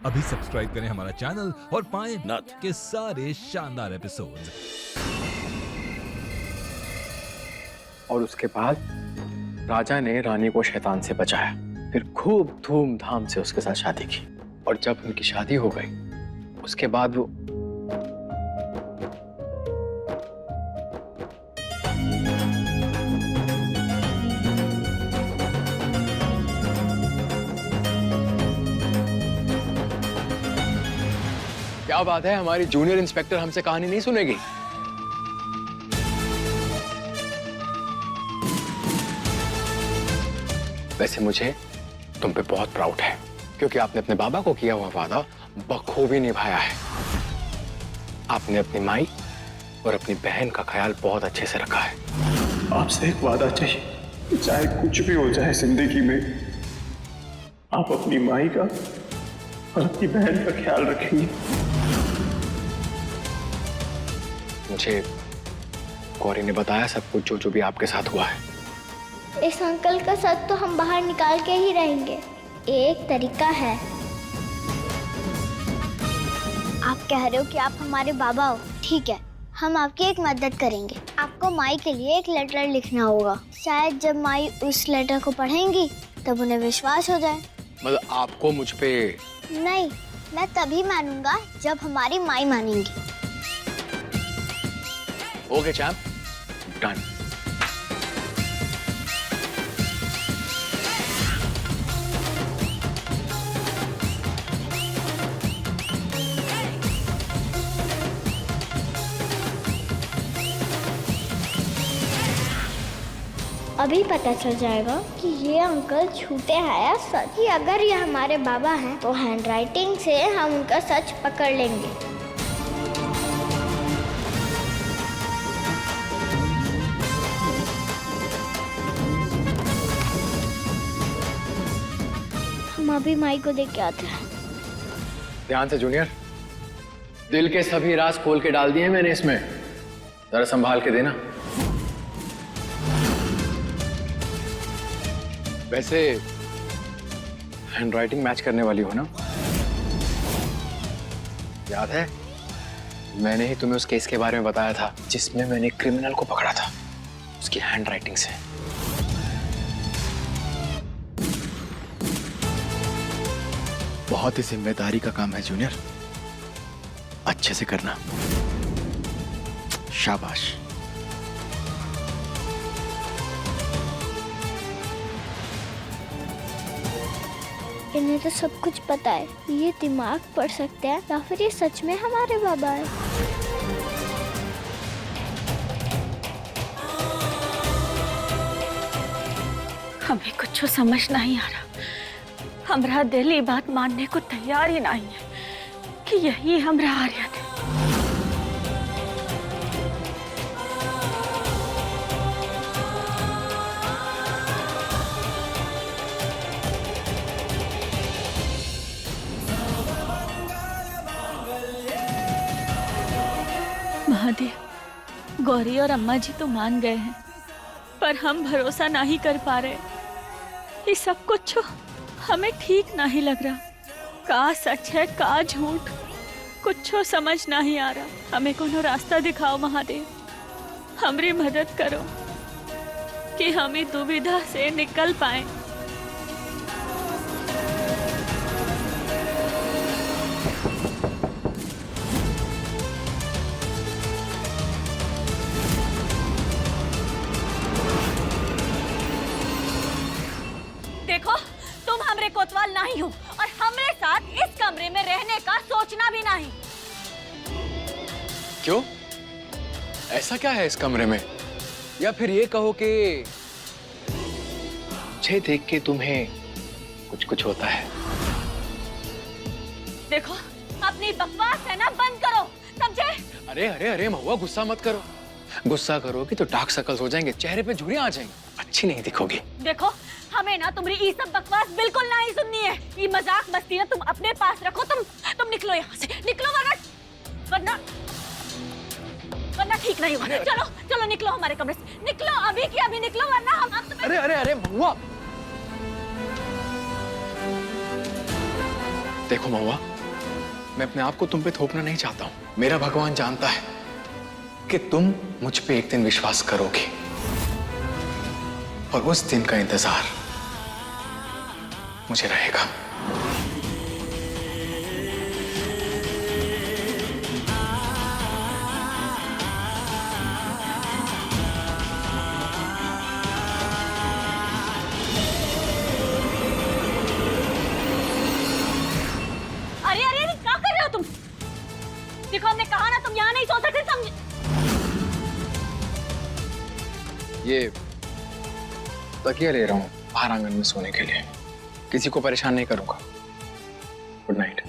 अभी सब्सक्राइब करें हमारा चैनल और पाएं नथ के सारे शानदार एपिसोड्स। और उसके बाद राजा ने रानी को शैतान से बचाया, फिर खूब धूमधाम से उसके साथ शादी की। और जब उनकी शादी हो गई उसके बाद वो क्या बात है, हमारी जूनियर इंस्पेक्टर हमसे कहानी नहीं सुनेगी। वैसे मुझे तुम पे बहुत प्राउड है, क्योंकि आपने अपने बाबा को किया हुआ वादा बखूबी निभाया है। आपने अपनी माई और अपनी बहन का ख्याल बहुत अच्छे से रखा है। आपसे एक वादा चाहिए कि चाहे कुछ भी हो जाए जिंदगी में, आप अपनी माई का और अपनी बहन का ख्याल रखेंगे। मुझे गौरी ने बताया सब कुछ जो भी आपके साथ हुआ है। इस अंकल का सच तो हम बाहर निकाल के ही रहेंगे। एक तरीका है। आप कह रहे हो कि आप हमारे बाबा हो, ठीक है, हम आपकी एक मदद करेंगे। आपको माई के लिए एक लेटर लिखना होगा। शायद जब माई उस लेटर को पढ़ेंगी तब उन्हें विश्वास हो जाए। मतलब आपको मुझ पे? नहीं, मैं तभी मानूंगा जब हमारी माई मानेंगी। Okay chap, done. अभी पता चल जाएगा कि ये अंकल झूठे हैं या सच। कि अगर ये हमारे बाबा हैं तो हैंडराइटिंग से हम उनका सच पकड़ लेंगे। हम अभी माई को देख के आते हैं। ध्यान से जूनियर, दिल के सभी राज खोल के डाल दिए मैंने इसमें, जरा संभाल के देना। वैसे हैंडराइटिंग मैच करने वाली हो ना? याद है मैंने ही तुम्हें उस केस के बारे में बताया था जिसमें मैंने क्रिमिनल को पकड़ा था, उसकी हैंडराइटिंग से। बहुत ही जिम्मेदारी का काम है जूनियर, अच्छे से करना। शाबाश। इन्हें तो सब कुछ पता है। ये दिमाग पढ़ सकते हैं या फिर ये सच में हमारे बाबा है। हमें कुछ समझ नहीं आ रहा। हमरा दिल ये बात मानने को तैयार ही नहीं है कि यही हमरा आर्यन है। महादेव, गौरी और अम्मा जी तो मान गए हैं, पर हम भरोसा नहीं कर पा रहे। ये सब कुछ हमें ठीक नहीं लग रहा। का सच है का झूठ, कुछ समझ नहीं आ रहा। हमें कोनो रास्ता दिखाओ महादेव, हमारी मदद करो कि हम इस दुविधा से निकल पाए। देखो, तुम हमरे कोतवाल नहीं हो और हमरे साथ इस कमरे में रहने का सोचना भी नहीं। क्यों? ऐसा क्या है इस कमरे में? या फिर ये कहो कि मुझे देख के तुम्हें कुछ कुछ होता है। देखो, अपनी बकवास है ना बंद करो, समझे? अरे अरे अरे महुआ, गुस्सा मत करो। गुस्सा करोगी तो डार्क सर्कल्स हो जाएंगे, चेहरे पे झुर्रियां आ जाएंगी, अच्छी नहीं दिखोगी। देखो, हमें ना तुम्हारी ये सब बकवास बिल्कुल नहीं सुननी है। ये मजाक मस्ती ना तुम अपने पास रखो। तुम निकलो यहाँ से, निकलो, वरना वरना ठीक नहीं होगा। चलो चलो निकलो हमारे कमरे से, निकलो अभी की अभी निकलो, वरना हम तुम्हें। अरे अरे अरे महुआ, देखो महुआ, मैं अपने आप को तुम पे थोपना नहीं चाहता हूं। मेरा भगवान जानता है कि तुम मुझ पे एक दिन विश्वास करोगी, और उस दिन का इंतजार मुझे रहेगा। अरे अरे अरे क्या कर रहे हो तुम? देखो हमने कहा ना, तुम यहाँ नहीं सो सकते, समझ? ये तकिया ले रहा हूं बाहर आंगन में सोने के लिए, किसी को परेशान नहीं करूंगा। Good night.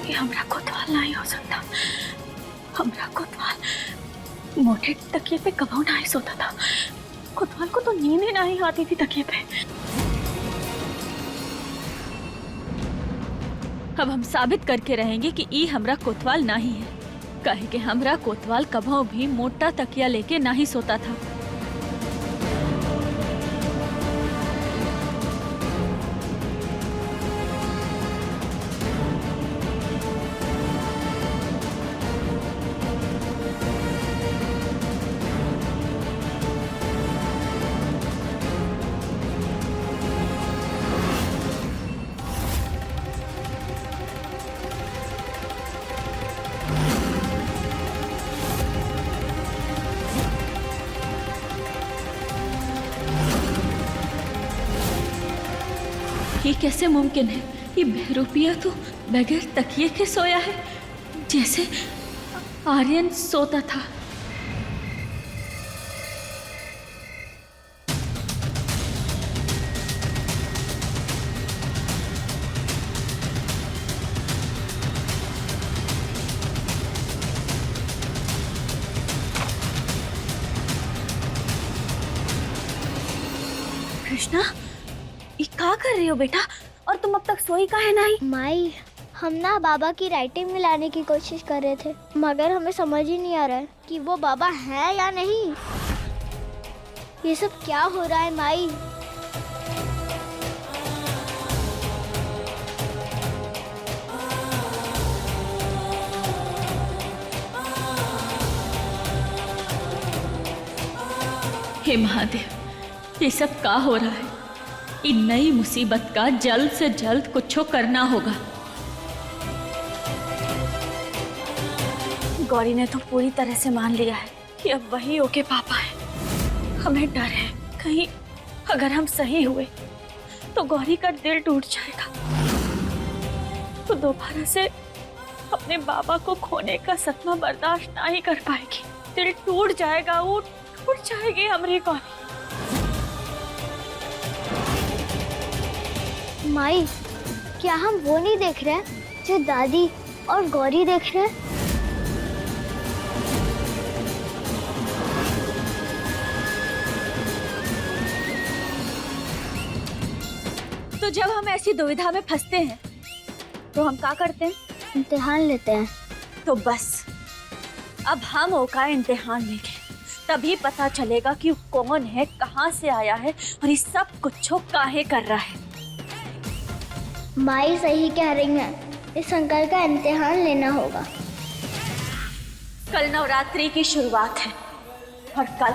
ये हमरा कोतवाल नहीं हो सकता। हमरा कोतवाल मोटे तकिए पे कभी नहीं सोता था। कोतवाल को तो नींद ही नहीं आती थी तकिए पे। अब हम साबित करके रहेंगे कि ई हमरा कोतवाल नहीं है, कहे कि हमरा कोतवाल कभी भी मोटा तकिया लेके नहीं सोता था। ये कैसे मुमकिन है? ये बहरूपिया तो बगैर तकिए के सोया है, जैसे आर्यन सोता था। कृष्णा, ये क्या कर रही हो बेटा? और तुम अब तक सोई काहे नहीं? माई, हम ना बाबा की राइटिंग में लाने की कोशिश कर रहे थे, मगर हमें समझ ही नहीं आ रहा है कि वो बाबा है या नहीं। ये सब क्या हो रहा है माई? हे महादेव, ये सब क्या हो रहा है? इन नई मुसीबत का जल्द से जल्द कुछ करना होगा। गौरी ने तो पूरी तरह से मान लिया है कि अब वही ओके पापा है। हमें डर है कहीं अगर हम सही हुए तो गौरी का दिल टूट जाएगा, तो दोबारा से अपने बाबा को खोने का सदमा बर्दाश्त नहीं कर पाएगी। दिल टूट जाएगा, वो टूट जाएगी हमारी गौरी। माई, क्या हम वो नहीं देख रहे हैं जो दादी और गौरी देख रहे हैं? तो जब हम ऐसी दुविधा में फंसते हैं तो हम क्या करते हैं? इम्तिहान लेते हैं। तो बस अब हम ओका इम्तिहान लेंगे, तभी पता चलेगा कि वो कौन है, कहाँ से आया है और ये सब कुछ काहे कर रहा है। माई सही कह रही है, इस अंकल का इम्तिहान लेना होगा। कल नवरात्रि की शुरुआत है और कल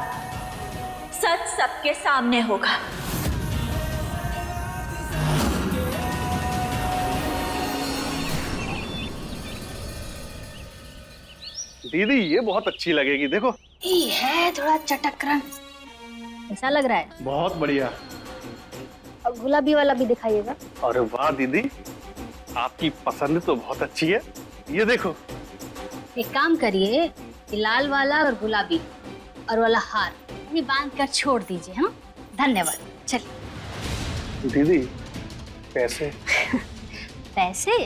सच सबके सामने होगा। दीदी ये बहुत अच्छी लगेगी, देखो। ये है थोड़ा चटक रंग, ऐसा लग रहा है। बहुत बढ़िया। और गुलाबी वाला भी दिखाइएगा। अरे वाह दीदी, आपकी पसंद तो बहुत अच्छी है। ये देखो। एक काम करिए, ये लाल वाला और गुलाबी और वाला हार ये बांध कर छोड़ दीजिए। हाँ, धन्यवाद। चलिए। दीदी पैसे? पैसे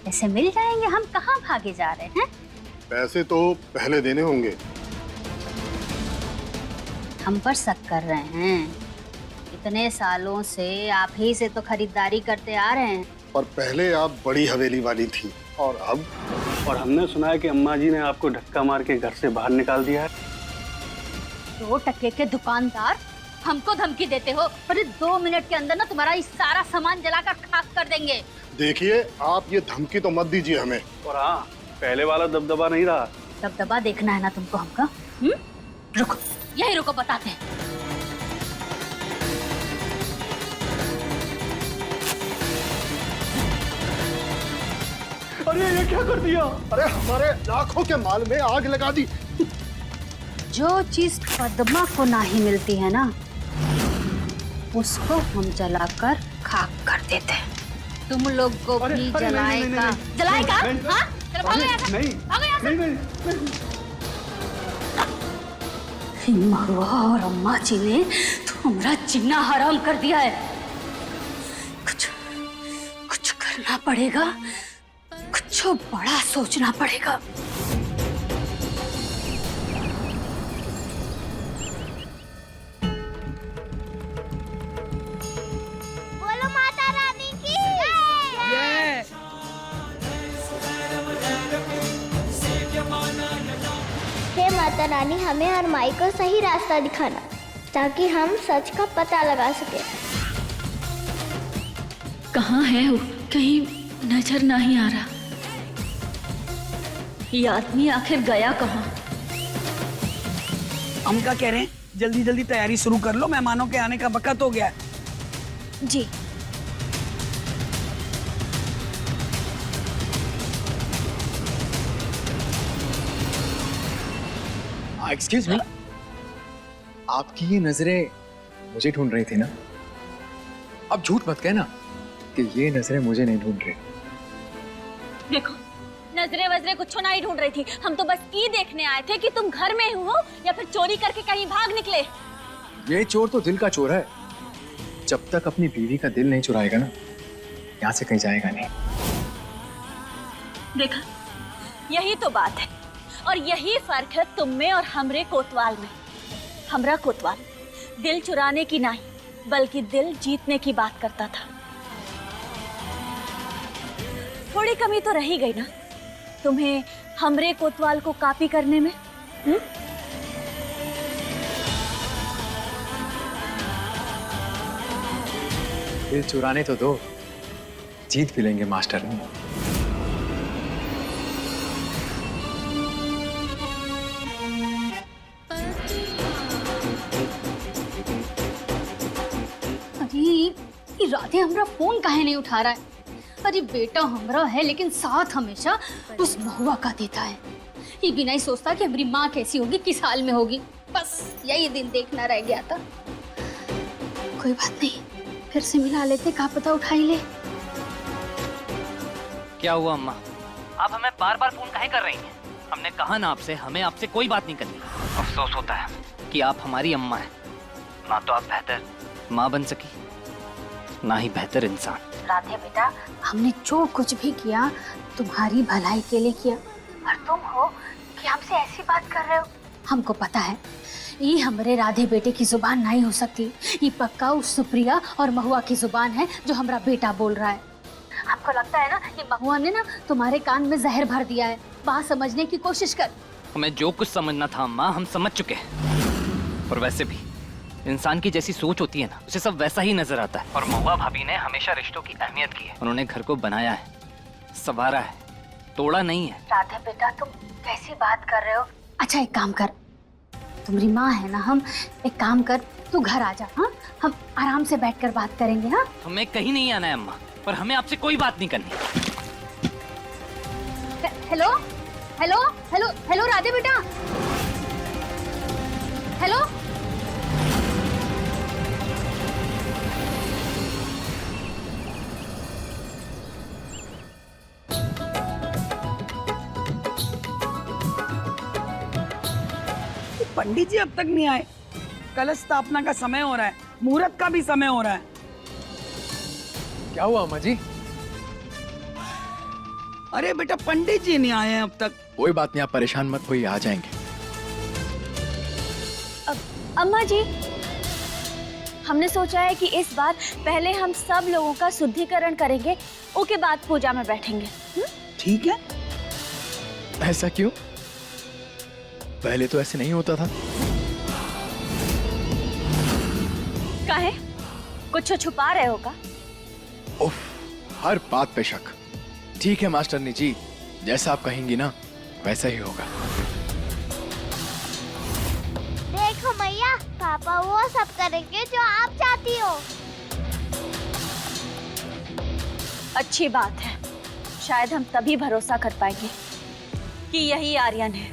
पैसे मिल जाएंगे, हम कहाँ भागे जा रहे हैं? पैसे तो पहले देने होंगे। हम पर शक कर रहे हैं? इतने सालों से आप ही से तो खरीदारी करते आ रहे हैं। और पहले आप बड़ी हवेली वाली थी, और अब? और हमने सुना है कि अम्मा जी ने आपको धक्का मार के घर से बाहर निकाल दिया है। 2 टके के दुकानदार हमको धमकी देते हो? अरे 2 मिनट के अंदर ना तुम्हारा ये सारा सामान जलाकर खाक कर देंगे। देखिए, आप ये धमकी तो मत दीजिए हमें। और हाँ, पहले वाला दबदबा नहीं रहा। दबदबा देखना है ना तुमको हमका? रुको, यही रुको, बताते हैं। अरे ये क्या कर दिया? अरे हमारे लाखों के माल में आग लगा दी। जो चीज पद्मा को नहीं मिलती है ना, उसको हम जलाकर खाक कर देते हैं। तुम लोग को भी जलाएगा। जलाएगा? हाँ? चलो भागो यहाँ से। नहीं, भागो यहाँ से। नहीं। महुआ और अम्मा जी ने तो हमारा जीना हराम कर दिया है। कुछ करना पड़ेगा, कुछ बड़ा सोचना पड़ेगा। बोलो माता रानी की जय। हे माता रानी, हमें और माई को सही रास्ता दिखाना ताकि हम सच का पता लगा सके। कहाँ है वो? कहीं नजर नहीं आ रहा। ये आदमी आखिर गया कहाँ? हम क्या कह रहे हैं, जल्दी जल्दी तैयारी शुरू कर लो, मेहमानों के आने का वक्त हो गया है। जी। एक्सक्यूज मी, आपकी ये नजरें मुझे ढूंढ रही थी ना? अब झूठ मत कहना कि ये नजरें मुझे नहीं ढूंढ रही। देखो, नजरे वजरे कुछ नहीं ढूंढ रही थी। हम तो बस ये देखने आए थे कि तुम घर में हो या फिर चोरी करके कहीं भाग निकले। ये चोर तो दिल का चोर है। जब तक अपनी बीवी का दिल नहीं चुराएगा ना, यहाँ से कहीं जाएगा नहीं। देखा, यही तो बात है और यही फर्क है तुम में और हमरे कोतवाल में। हमरा कोतवाल दिल चुराने की नहीं बल्कि दिल जीतने की बात करता था। थोड़ी कमी तो रही गई ना तुम्हें हमरे कोतवाल को कॉपी करने में? दिल चुराने तो दो, जीत भी लेंगे मास्टर। अरे ये राधे हमरा फोन काहे नहीं उठा रहा है? अरे बेटा हमरा है लेकिन साथ हमेशा उस महुआ का देता है। ये भी नहीं सोचता कि हमारी माँ कैसी होगी, किस हाल में होगी। बस यही दिन देखना रह गया था। कोई बात नहीं, फिर से मिला लेते, क्या पता उठा ही ले। क्या हुआ अम्मा? आप हमें बार बार फोन काहे कर रही हैं? हमने कहा ना आपसे, हमें आपसे कोई बात नहीं करनी। अफसोस होता है कि आप हमारी अम्मा हैं। ना तो आप बेहतर माँ बन सकी, ना ही बेहतर इंसान। राधे बेटा, हमने जो कुछ भी किया तुम्हारी भलाई के लिए किया, और तुम हो कि हमसे ऐसी बात कर रहे हो। हमको पता है ये हमारे राधे बेटे की जुबान नहीं हो सकती। ये पक्का उस सुप्रिया और महुआ की जुबान है जो हमारा बेटा बोल रहा है। आपको लगता है ना ये महुआ ने ना तुम्हारे कान में जहर भर दिया है। बात समझने की कोशिश कर। हमें जो कुछ समझना था अम्मा, हम समझ चुके हैं। और वैसे भी इंसान की जैसी सोच होती है ना, उसे सब वैसा ही नजर आता है। और महुआ भाभी ने हमेशा रिश्तों की अहमियत की है। उन्होंने घर को बनाया है, संवारा है, तोड़ा नहीं है। राधे बेटा, तुम कैसी बात कर रहे हो? अच्छा एक काम कर, तुम्हारी माँ है ना, हम एक काम कर, तू घर आ जा। हाँ, हम आराम से बैठकर बात करेंगे। हाँ, हमें कहीं नहीं आना है अम्मा, पर हमें आपसे कोई बात नहीं करनी। Hello hello hello hello Radhe बेटा, हेलो। पंडित जी अब तक नहीं आए। कलश स्थापना का समय हो रहा है, मुहूर्त का भी समय हो रहा है। क्या हुआ अम्मा जी? अरे बेटा, पंडित जी नहीं आए हैं अब तक। कोई बात नहीं, आप परेशान मत होइए, आ जाएंगे। अम्मा जी, हमने सोचा है कि इस बार पहले हम सब लोगों का शुद्धिकरण करेंगे, उसके बाद पूजा में बैठेंगे। ठीक है। ऐसा क्यों? पहले तो ऐसे नहीं होता था। काहे? कुछ छुपा रहे हो का? उफ, हर बात पे शक। ठीक है मास्टरनी जी, जैसा आप कहेंगी ना वैसा ही होगा। देखो मैया, पापा वो सब करेंगे जो आप चाहती हो। अच्छी बात है, शायद हम तभी भरोसा कर पाएंगे कि यही आर्यन है।